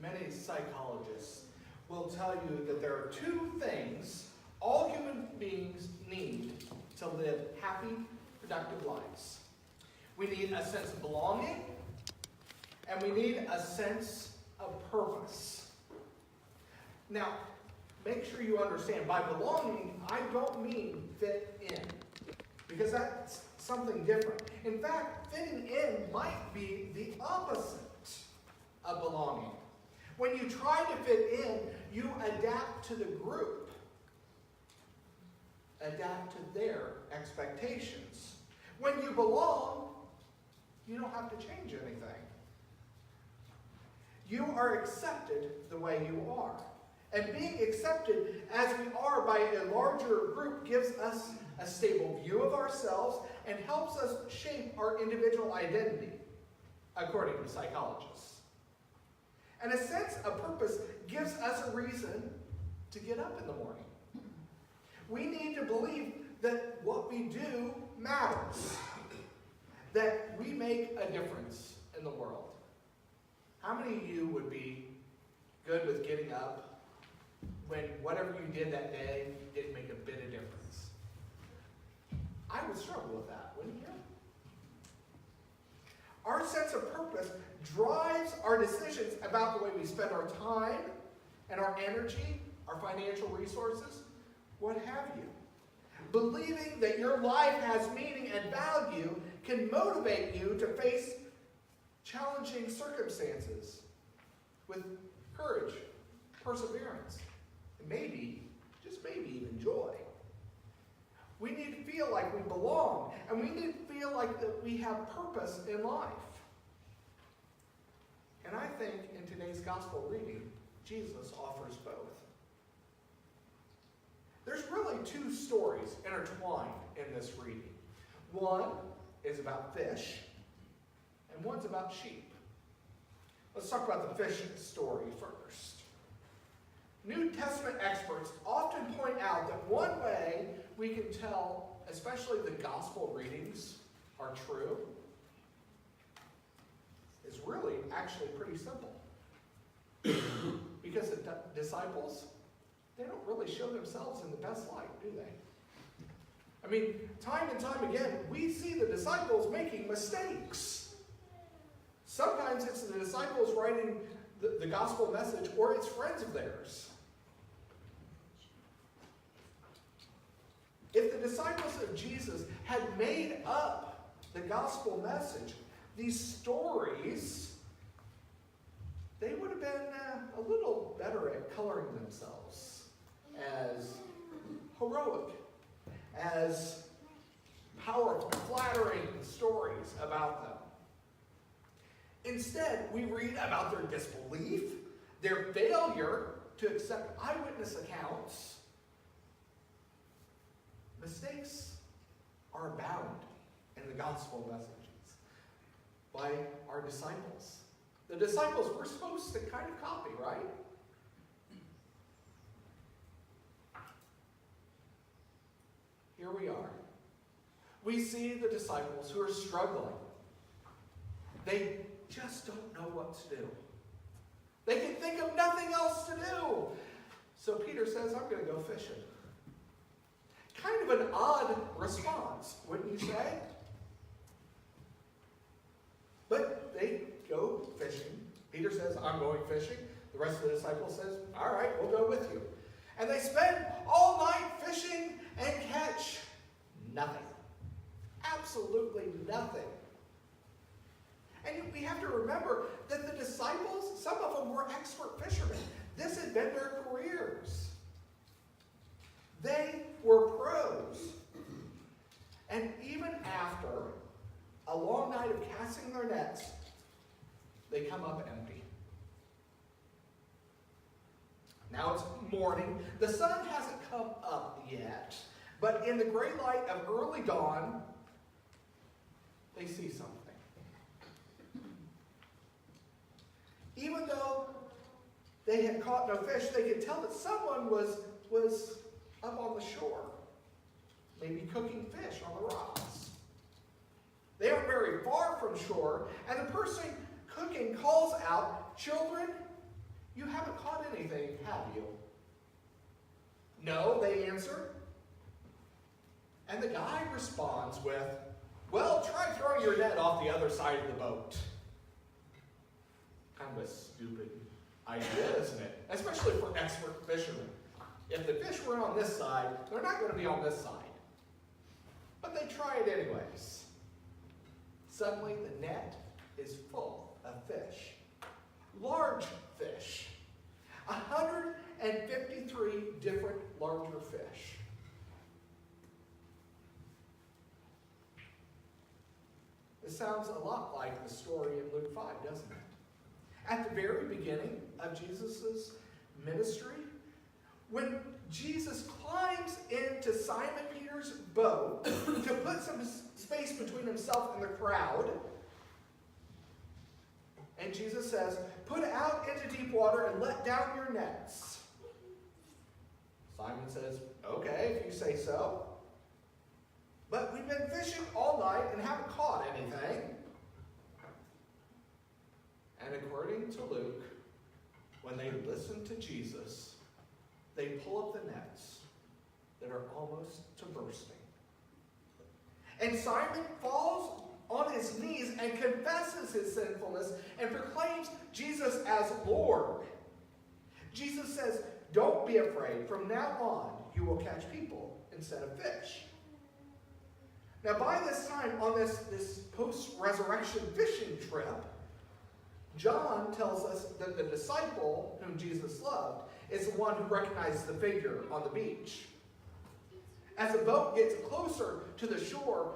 many psychologists will tell you that there are two things all human beings need to live happy, productive lives. We need a sense of belonging, and we need a sense of purpose. Now, make sure you understand, by belonging, I don't mean fit in, because that's something different. In fact, fitting in might be the opposite of belonging. When you try to fit in, you adapt to the group, adapt to their expectations. When you belong, you don't have to change anything. You are accepted the way you are. And being accepted as we are by a larger group gives us a stable view of ourselves and helps us shape our individual identity, according to psychologists. And a sense of purpose gives us a reason to get up in the morning. We need to believe that what we do matters, that we make a difference in the world. How many of you would be good with getting up when whatever you did that day didn't make a bit of difference? I would struggle with that, wouldn't you? Our sense of purpose drives our decisions about the way we spend our time and our energy, our financial resources, what have you. Believing that your life has meaning and value can motivate you to face challenging circumstances with courage, perseverance, and maybe, just maybe even joy. We need to feel like we belong, and we need to feel like that we have purpose in life. And I think in today's gospel reading, Jesus offers both. There's really two stories intertwined in this reading. One is about fish, and one's about sheep. Let's talk about the fish story first. New Testament experts often point out that one way we can tell, especially the gospel readings are true, is really actually pretty simple. Because the disciples, they don't really show themselves in the best light, do they? I mean, time and time again, we see the disciples making mistakes. Sometimes it's the disciples writing the gospel message, or it's friends of theirs. If the disciples of Jesus had made up the gospel message, these stories, they would have been a little better at coloring themselves as heroic, as powerful, flattering stories about them. Instead, we read about their disbelief, their failure to accept eyewitness accounts. Mistakes are abound in the gospel messages by our disciples. The disciples we're supposed to kind of copy, right? Here we are. We see the disciples who are struggling. They just don't know what to do. They can think of nothing else to do. So Peter says, I'm going to go fishing. Kind of an odd response, wouldn't you say? But they go fishing. Peter says, I'm going fishing. The rest of the disciples says, all right, we'll go with you. And they spend all night fishing and catch nothing. Absolutely nothing. And we have to remember that the disciples, some of them were expert fishermen. This had been their careers. They were pros. And even after a long night of casting their nets, they come up empty. Now it's morning. The sun hasn't come up yet. But in the gray light of early dawn, they see something. Even though they had caught no fish, they could tell that someone was up on the shore, maybe cooking fish on the rocks. They aren't very far from shore, and the person cooking calls out, "Children, You haven't caught anything, have you? No, they answer. And the guy responds with, well, try throwing your net off the other side of the boat. Kind of a stupid idea, isn't it? Especially for expert fishermen. If the fish were on this side, they're not going to be on this side. But they try it anyways. Suddenly, the net is full of fish. Large fish. 153 different larger fish. It sounds a lot like the story in Luke 5, doesn't it? At the very beginning of Jesus' ministry, when Jesus climbs into Simon Peter's boat to put some space between himself and the crowd, and Jesus says, put out into deep water and let down your nets. Simon says, okay, if you say so. But we've been fishing all night and haven't caught anything. And according to Luke, when they listen to Jesus, they pull up the nets that are almost to bursting. And Simon falls on his knees and confesses his sinfulness and proclaims Jesus as Lord. Jesus says, don't be afraid. From now on, you will catch people instead of fish. Now, by this time, on this post-resurrection fishing trip, John tells us that the disciple whom Jesus loved is the one who recognizes the figure on the beach. As the boat gets closer to the shore,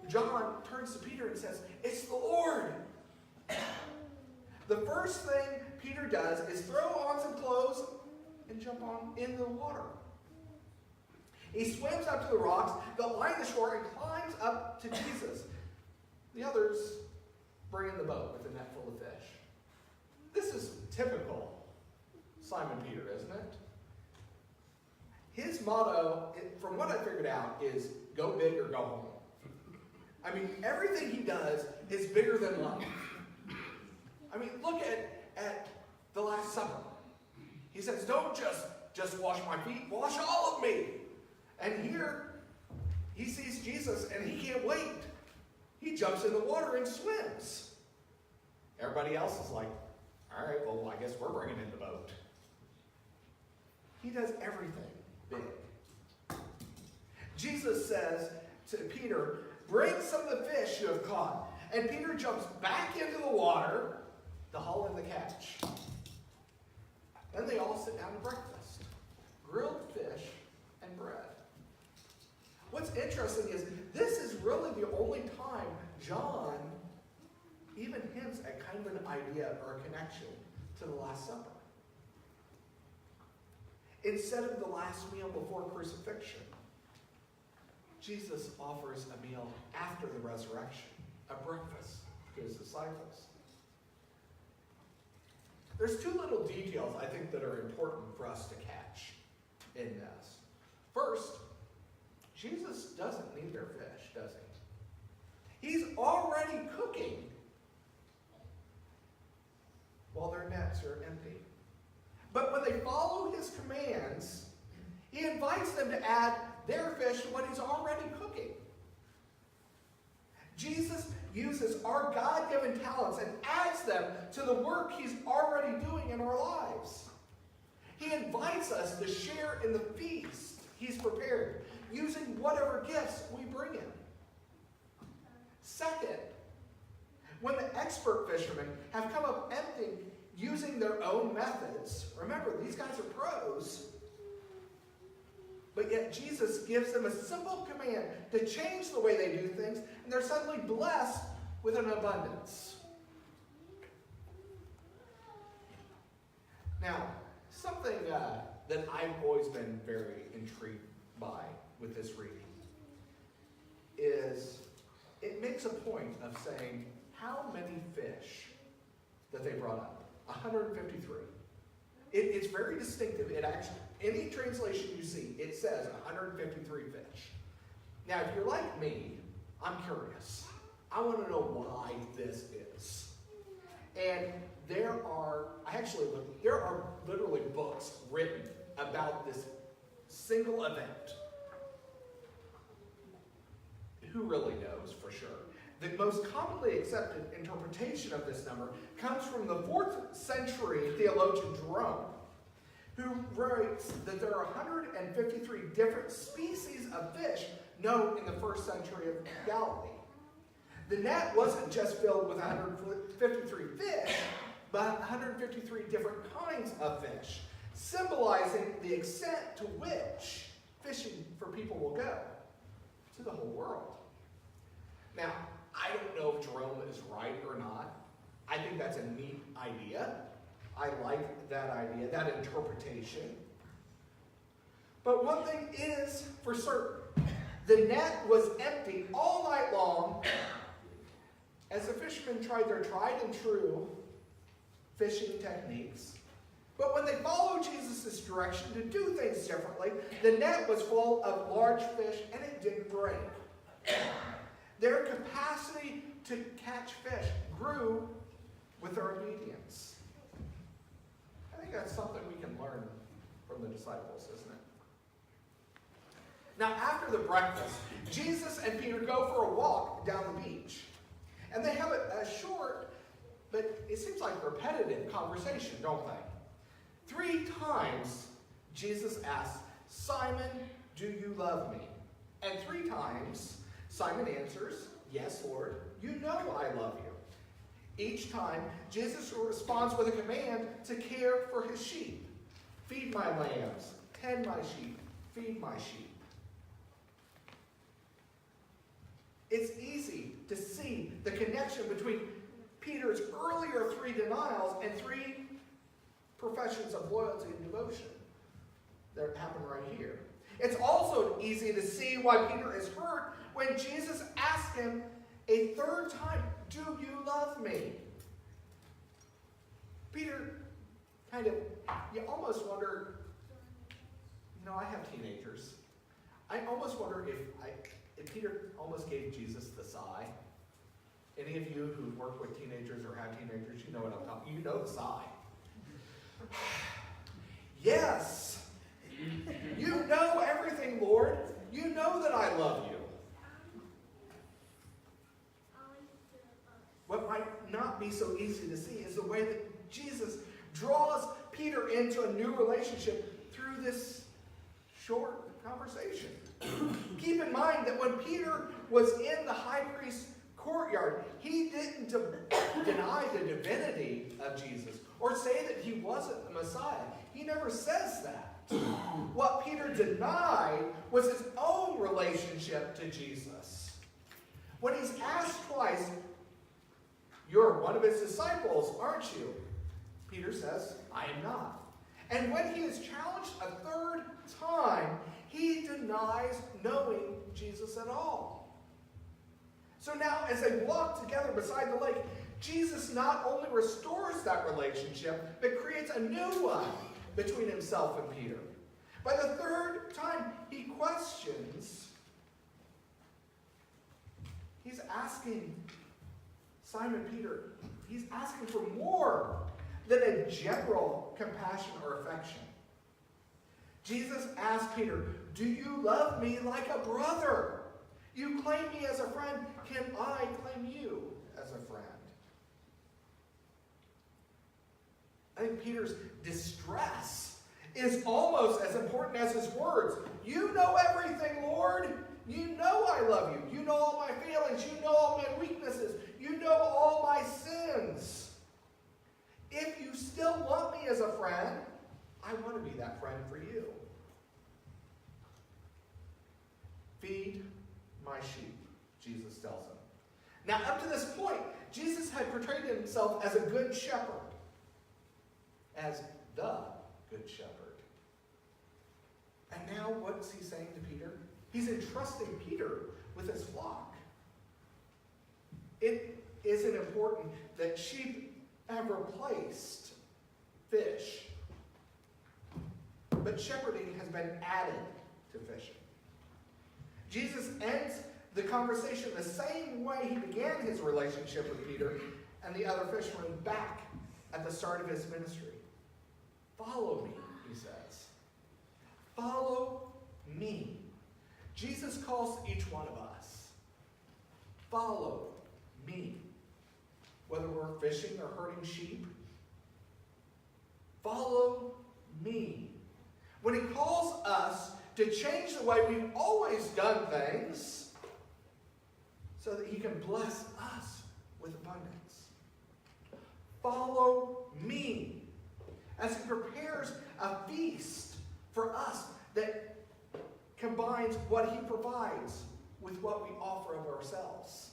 John turns to Peter and says, it's the Lord. The first thing Peter does is throw on some clothes and jump on in the water. He swims up to the rocks that line the shore and climbs up to Jesus. The others bring in the boat with a net full of fish. This is typical Simon Peter, isn't it? His motto, from what I figured out, is go big or go home. I mean, everything he does is bigger than life. I mean, look at the Last Supper. He says, don't just wash my feet, wash all of me. And here, he sees Jesus and he can't wait. He jumps in the water and swims. Everybody else is like, all right, well, I guess we're bringing in the boat. He does everything big. Jesus says to Peter, bring some of the fish you have caught. And Peter jumps back into the water to haul in the catch. Then they all sit down to breakfast. Grilled fish and bread. What's interesting is this is really the only time John even hints at kind of an idea or a connection to the Last Supper. Instead of the last meal before crucifixion, Jesus offers a meal after the resurrection, a breakfast to his disciples. There's two little details I think that are important for us to catch in this. First, Jesus doesn't need their fish, does he? He's already cooking while their nets are empty. But when they follow his commands, he invites them to add their fish to what he's already cooking. Jesus uses our God-given talents and adds them to the work he's already doing in our lives. He invites us to share in the feast he's prepared, using whatever gifts we bring him. Second, when the expert fishermen have come up empty using their own methods, remember, these guys are pros, but yet Jesus gives them a simple command to change the way they do things, and they're suddenly blessed with an abundance. Now, something that I've always been very intrigued by with this reading is it makes a point of saying how many fish that they brought up. 153. It's very distinctive. It actually, any translation you see, it says 153 fish. Now, if you're like me, I'm curious. I want to know why this is. And there are literally books written about this single event. Who really knows for sure? The most commonly accepted interpretation of this number comes from the 4th century theologian Jerome, who writes that there are 153 different species of fish known in the 1st century of Galilee. The net wasn't just filled with 153 fish, but 153 different kinds of fish, symbolizing the extent to which fishing for people will go to the whole world. Now, I don't know if Jerome is right or not. I think that's a neat idea. I like that idea, that interpretation. But one thing is for certain. The net was empty all night long as the fishermen tried their tried and true fishing techniques. But when they followed Jesus' direction to do things differently, the net was full of large fish and it didn't break. Their capacity to catch fish grew with their obedience. I think that's something we can learn from the disciples, isn't it? Now, after the breakfast, Jesus and Peter go for a walk down the beach. And they have a short, but it seems like repetitive conversation, don't they? 3 times, Jesus asks, Simon, do you love me? And 3 times, Simon answers, yes, Lord, you know I love you. Each time, Jesus responds with a command to care for his sheep. Feed my lambs, tend my sheep, feed my sheep. It's easy to see the connection between Peter's earlier 3 denials and 3 professions of loyalty and devotion that happen right here. It's also easy to see why Peter is hurt when Jesus asks him a 3rd time, do you love me? Peter you almost wonder, I have teenagers. I almost wonder if Peter almost gave Jesus the sigh. Any of you who work with teenagers or have teenagers, you know what I'm talking about. You know the sigh. Yes. You know everything, Lord. You know that I love you. What might not be so easy to see is the way that Jesus draws Peter into a new relationship through this short conversation. Keep in mind that when Peter was in the high priest's courtyard, he didn't deny the divinity of Jesus or say that he wasn't the Messiah. He never says that. What Peter denied was his own relationship to Jesus. When he's asked twice, you're one of his disciples, aren't you? Peter says, I am not. And when he is challenged a 3rd time, he denies knowing Jesus at all. So now, as they walk together beside the lake, Jesus not only restores that relationship, but creates a new one between himself and Peter. By the 3rd time, he questions. He's asking Simon Peter, he's asking for more than a general compassion or affection. Jesus asked Peter, do you love me like a brother? You claim me as a friend. Can I claim you as a friend? I think Peter's distress is almost as important as his words. You know everything, Lord. You know I love you. You know all my failings. You know all my weaknesses. You know all my sins. If you still want me as a friend, I want to be that friend for you. Feed my sheep, Jesus tells him. Now, up to this point, Jesus had portrayed himself as a good shepherd, as the good shepherd. And now, what's he saying to Peter? He's entrusting Peter with his flock. It isn't important that sheep have replaced fish, but shepherding has been added to fishing. Jesus ends the conversation the same way he began his relationship with Peter and the other fishermen, back at the start of his ministry. Follow me, he says. Follow me. Jesus calls each one of us. Follow me. Whether we're fishing or herding sheep, follow me. When he calls us to change the way we've always done things so that he can bless us with abundance. Follow me as he prepares a feast for us that combines what he provides with what we offer of ourselves.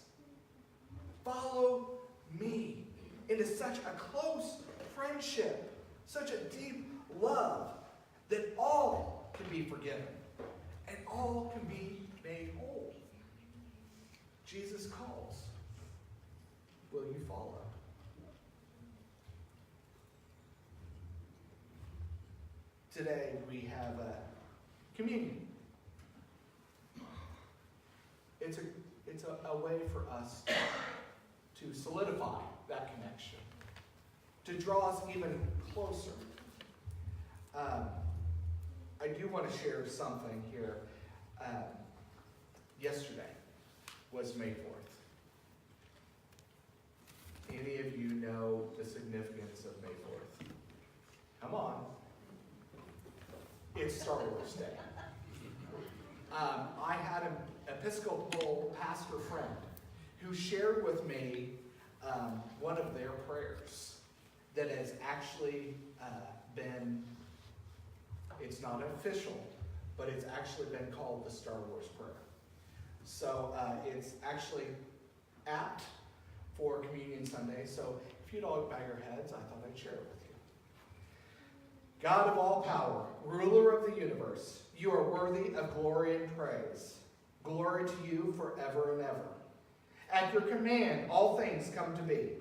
Follow me into such a close friendship, such a deep love that all can be forgiven and all can be made whole. Jesus calls. Will you follow? Today we have a communion. It's a way for us to solidify that connection, to draw us even closer. I do want to share something here. Yesterday was May 4th. Any of you know the significance of May 4th? Come on. It's Star Wars Day. I had an Episcopal pastor friend who shared with me one of their prayers that has actually been, it's not official, but it's actually been called the Star Wars prayer. So it's actually apt for Communion Sunday. So if you'd all bow your heads, I thought I'd share it with you. God of all power, ruler of the universe, you are worthy of glory and praise. Glory to you forever and ever. At your command, all things come to be.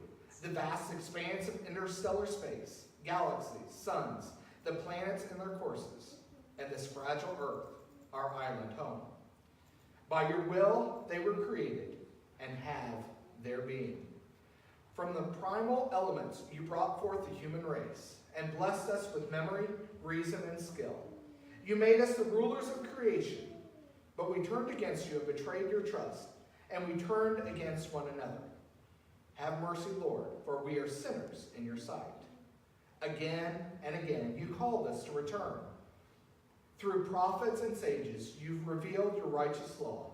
The vast expanse of interstellar space, galaxies, suns, the planets and their courses, and this fragile earth, our island home. By your will, they were created and have their being. From the primal elements, you brought forth the human race and blessed us with memory, reason, and skill. You made us the rulers of creation, but we turned against you and betrayed your trust, and we turned against one another. Have mercy, Lord, for we are sinners in your sight. Again and again, you called us to return. Through prophets and sages, you've revealed your righteous law.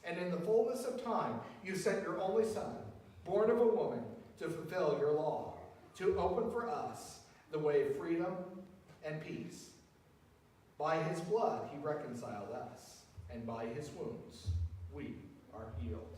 And in the fullness of time, you sent your only Son, born of a woman, to fulfill your law, to open for us the way of freedom and peace. By his blood, he reconciled us, and by his wounds, we are healed.